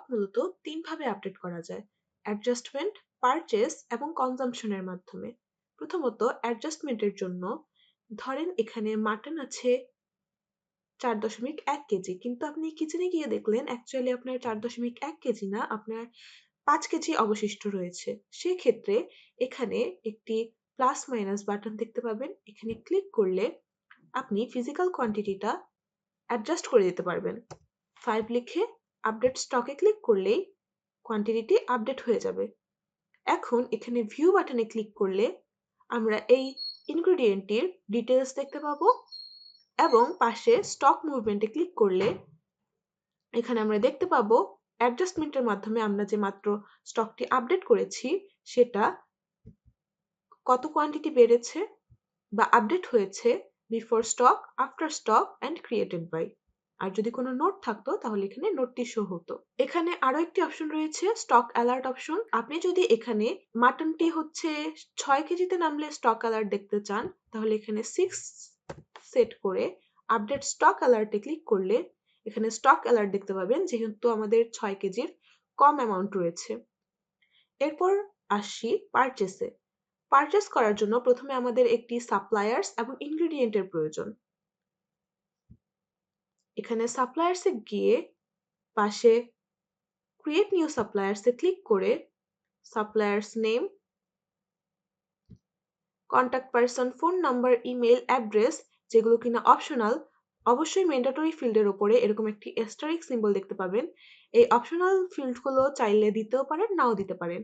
মূলত তিনভাবে আপডেট করা যায়: অ্যাডজাস্টমেন্ট, পারচেজ এবং কনজাম্পশনের মাধ্যমে। প্রথমত অ্যাডজাস্টমেন্টের জন্য ধরেন এখানে মাটন আছে 4.1 কেজি, কিন্তু আপনি কিচেনে গিয়ে দেখলেন অ্যাকচুয়ালি আপনার 4.1 কেজি না, আপনার 5 কেজি অবশিষ্ট রয়েছে। সেক্ষেত্রে এখানে একটি প্লাস মাইনাস বাটন দেখতে পাবেন। এখানে ক্লিক করলে আপনি ফিজিক্যাল কোয়ান্টিটিটা অ্যাডজাস্ট করে দিতে পারবেন। 5 লিখে আপডেট স্টকে ক্লিক করলেই কোয়ান্টিটিটি আপডেট হয়ে যাবে। এখন এখানে ভিউ বাটনে ক্লিক করলে আমরা এই ইনগ্রেডিয়েন্টটির ডিটেলস দেখতে পাবো এবং পাশে স্টক মুভমেন্টে ক্লিক করলে এখানে আমরা দেখতে পাবো অ্যাডজাস্টমেন্টের মাধ্যমে আমরা যে মাত্র স্টকটি আপডেট করেছি সেটা কত কোয়ান্টিটি বেড়েছে বা আপডেট হয়েছে, before stock, after stock and created by. আর যদি কোনো নোট থাকতো তাহলে এখানে নোটটি শো হতো। এখানে আরো একটি অপশন রয়েছে স্টক অ্যালার্ট অপশন। আপনি যদি এখানে মাটনটি হচ্ছে 6 কেজিতে নামলে স্টক অ্যালার্ট দেখতে চান তাহলে এখানে 6 সেট করে আপডেট স্টক অ্যালার্টে ক্লিক করলে এখানে স্টক অ্যালার্ট দেখতে পাবেন, যেহেতু আমাদের 6 কেজির কম অ্যামাউন্ট রয়েছে। এরপর আসি পারচেসে। পারচেস করার জন্য প্রথমে আমাদের একটি সাপ্লায়ার্স এবং ইনগ্রেডিয়েন্টের প্রয়োজন। এখানে সাপ্লায়ার্সে গিয়ে পাশে ক্রিয়েট নিউ সাপ্লায়ার্সে ক্লিক করে suppliers name, contact person, phone number, email, address, যেগুলো কিনা অপশনাল, অবশ্যই ম্যান্ডেটরি ফিল্ডের উপরে এরকম একটি অ্যাস্টারিস্ক সিম্বল দেখতে পাবেন। এই অপশনাল ফিল্ডগুলো চাইলে দিতেও পারেন, নাও দিতে পারেন।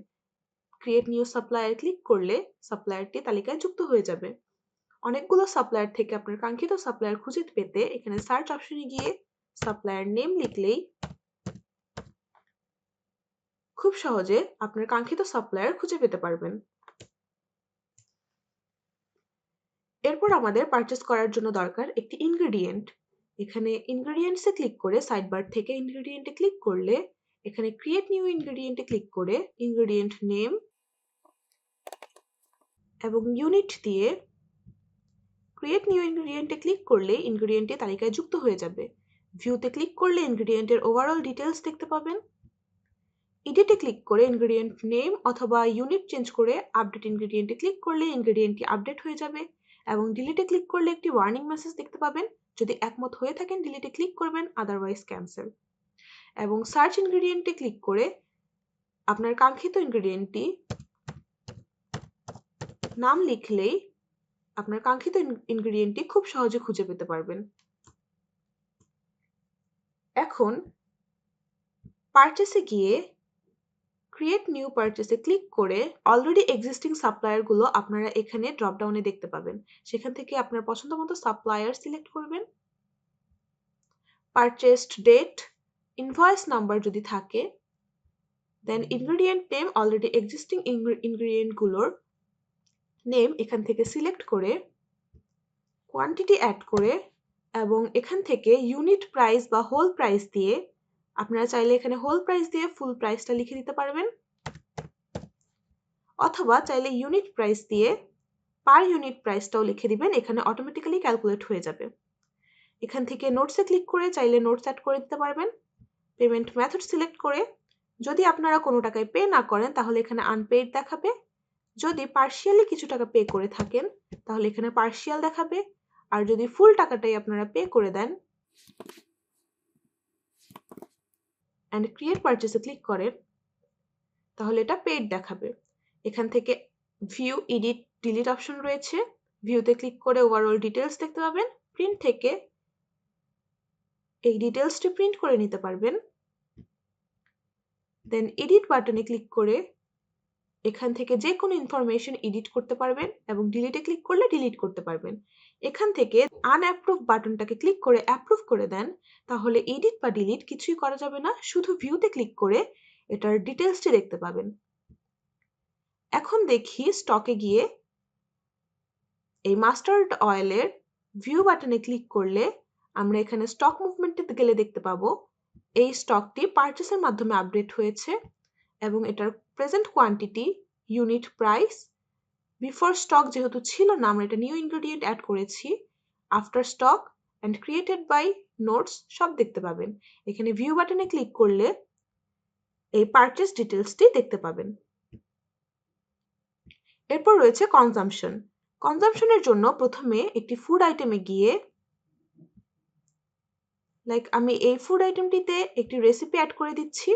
ক্রিয়েট নিউ সাপ্লায়ার ক্লিক করলে সাপ্লায়ারটি তালিকায় যুক্ত হয়ে যাবে। অনেকগুলো সাপ্লায়ার থেকে আপনার কাঙ্ক্ষিত সাপ্লায়ার খুঁজে পেতে এখানে সার্চ অপশনে গিয়ে সাপ্লায়ার নেম লিখলেই খুব সহজে আপনার কাঙ্ক্ষিত সাপ্লায়ার খুঁজে পেতে পারবেন। এরপর আমাদের পারচেস করার জন্য দরকার একটি ইনগ্রেডিয়েন্ট। এখানে ইনগ্রেডিয়েন্টসে ক্লিক করে সাইডবার থেকে ইনগ্রেডিয়েন্টে ক্লিক করলে এখানে ক্রিয়েট নিউ ইনগ্রেডিয়েন্টে ক্লিক করে ইনগ্রেডিয়েন্ট নেম এবং ইউনিট দিয়ে ক্রিয়েট নিউ ইনগ্রেডিয়েন্টে ক্লিক করলে ইনগ্রেডিয়েন্টটি তালিকায় যুক্ত হয়ে যাবে। ভিউতে ক্লিক করলে ইনগ্রেডিয়েন্টের ওভারঅল ডিটেলস দেখতে পাবেন। এডিটে ক্লিক করে ইনগ্রেডিয়েন্ট নেম অথবা ইউনিট চেঞ্জ করে আপডেট ইনগ্রেডিয়েন্টে ক্লিক করলে ইনগ্রেডিয়েন্টটি আপডেট হয়ে যাবে এবং ডিলিটে ক্লিক করলে একটি ওয়ার্নিং মেসেজ দেখতে পাবেন। যদি একমত হয়ে থাকেন ডিলিটে ক্লিক করবেন, আদারওয়াইজ ক্যান্সেল। এবং সার্চ ইনগ্রেডিয়েন্টে ক্লিক করে আপনার কাঙ্ক্ষিত ইনগ্রেডিয়েন্টটি নাম লিখলেই আপনার কাঙ্ক্ষিত ইনগ্রেডিয়েন্টটি খুব সহজে খুঁজে পেতে পারবেন। এখন পারচেসে গিয়ে ক্রিয়েট নিউ পারচেসে ক্লিক করে অলরেডি এক্সিস্টিং সাপ্লায়ারগুলো আপনারা এখানে ড্রপডাউনে দেখতে পাবেন। সেখান থেকে আপনার পছন্দ মতো সাপ্লায়ার সিলেক্ট করবেন। পারচেসড ডেট, ইনভয়েস নাম্বার যদি থাকে, then ingredient name, already existing ইনগ্রেডিয়েন্টগুলোর নেম এখান থেকে সিলেক্ট করে কোয়ান্টিটি অ্যাড করে এবং এখান থেকে ইউনিট প্রাইস বা হোল প্রাইস দিয়ে আপনারা চাইলে এখানে হোল প্রাইস দিয়ে ফুল প্রাইসটা লিখে দিতে পারবেন, অথবা চাইলে ইউনিট প্রাইস দিয়ে পার ইউনিট প্রাইসটাও লিখে দিবেন, এখানে অটোমেটিক্যালি ক্যালকুলেট হয়ে যাবে। এখান থেকে নোটসে ক্লিক করে চাইলে নোটস অ্যাড করে দিতে পারবেন। পেমেন্ট মেথড সিলেক্ট করে যদি আপনারা কোনো টাকায় পে না করেন তাহলে এখানে আনপেইড দেখাবে, যদি পার্শিয়ালি কিছু টাকা পে করে থাকেন তাহলে এখানে পার্শিয়াল দেখাবে, আর যদি ফুল টাকাটাই আপনারা পে করে দেন অ্যান্ড ক্রিয়েট পারচেসে ক্লিক করেন তাহলে এটা পেইড দেখাবে। এখান থেকে ভিউ, এডিট, ডিলিট অপশন রয়েছে। ভিউতে ক্লিক করে ওভারঅল ডিটেলস দেখতে পাবেন। প্রিন্ট থেকে এই ডিটেলসটি প্রিন্ট করে নিতে পারবেন। দেন এডিট বাটনে ক্লিক করে এখান থেকে যে কোনো ইনফরমেশন এডিট করতে পারবেন এবং ডিলিটে ক্লিক করলে ডিলিট করতে পারবেন। এখান থেকে আনঅ্যাপ্রুভ বাটনটাকে ক্লিক করে অ্যাপ্রুভ করে দেন, তাহলে এডিট বা ডিলিট কিছুই করা যাবে না, শুধু ভিউতে ক্লিক করে এটার ডিটেলসটি দেখতে পাবেন। এখন দেখি স্টকে গিয়ে এই মাস্টার্ড অয়েলের ভিউ বাটনে ক্লিক করলে আমরা এখানে স্টক মুভমেন্টে গেলে দেখতে পাবো এই স্টকটি পারচেসের মাধ্যমে আপডেট হয়েছে এবং এটার present quantity, unit price, before stock যেহেতু ছিল না আমরা এটা নিউ ইনগ্রেডিয়েন্ট অ্যাড করেছি, after stock and created by notes সব দেখতে পাবেন। এখানে ভিউ বাটনে ক্লিক করলে এই পারচেজ ডিটেলসটি দেখতে পাবেন। এরপর রয়েছে কনজাম্পশন। কনজাম্পশনের জন্য প্রথমে একটি ফুড আইটেমে গিয়ে আমি এই ফুড আইটেমটিতে একটি রেসিপি অ্যাড করে দিচ্ছি,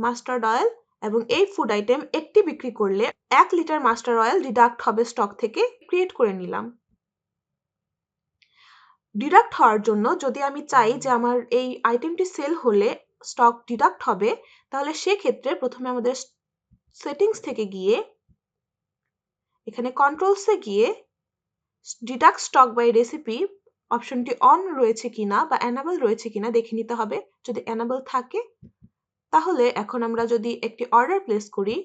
মাস্টার্ড অয়েল, এবং এই ফুড আইটেম একটি বিক্রি করলে 1 লিটার মাস্টার্ড অয়েল ডিডাক্ট হবে স্টক থেকে, ক্রিয়েট করে নিলাম। ডিডাক্ট হওয়ার জন্য যদি আমি চাই যে আমার এই আইটেমটি সেল হলে স্টক ডিডাক্ট হবে, তাহলে সেক্ষেত্রে প্রথমে আমাদের সেটিংস থেকে গিয়ে এখানে কন্ট্রোলসে গিয়ে ডিডাক্ট স্টক বাই রেসিপি অপশনটি অন রয়েছে কিনা বা এনেবল রয়েছে কিনা দেখে নিতে হবে। যদি এনেবল থাকে তাহলে এখন আমরা যদি একটি অর্ডার প্লেস করি,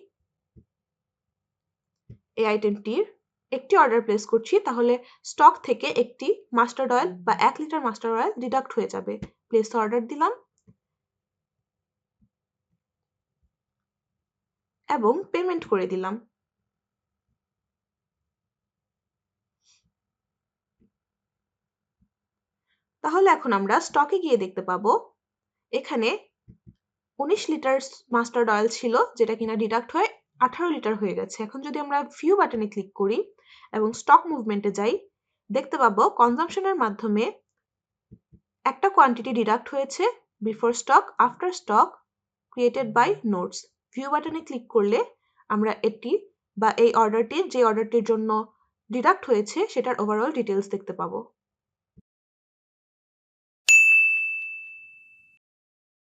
এই আইটেমটির একটি অর্ডার প্লেস করছি, তাহলে স্টক থেকে একটি মাস্টার্ড অয়েল বা 1 লিটার মাস্টার্ড অয়েল ডিডাক্ট হয়ে যাবে। প্লেস অর্ডার দিলাম এবং পেমেন্ট করে দিলাম। তাহলে এখন আমরা স্টকে গিয়ে দেখতে পাবো এখানে 19 লিটার মাস্টার্ড অয়েল ছিল, যেটা কিনা ডিডাক্ট হয়ে 18 লিটার হয়ে গেছে। এখন যদি আমরা ভিউ বাটনে ক্লিক করি এবং স্টক মুভমেন্টে যাই, দেখতে পাবো কনজাম্পশনের মাধ্যমে একটা কোয়ান্টিটি ডিডাক্ট হয়েছে, before stock, after stock, created by notes. View বাটনে ক্লিক করলে আমরা এটি বা এই অর্ডারটির যে অর্ডারটির জন্য ডিডাক্ট হয়েছে সেটার ওভারঅল ডিটেলস দেখতে পাবো।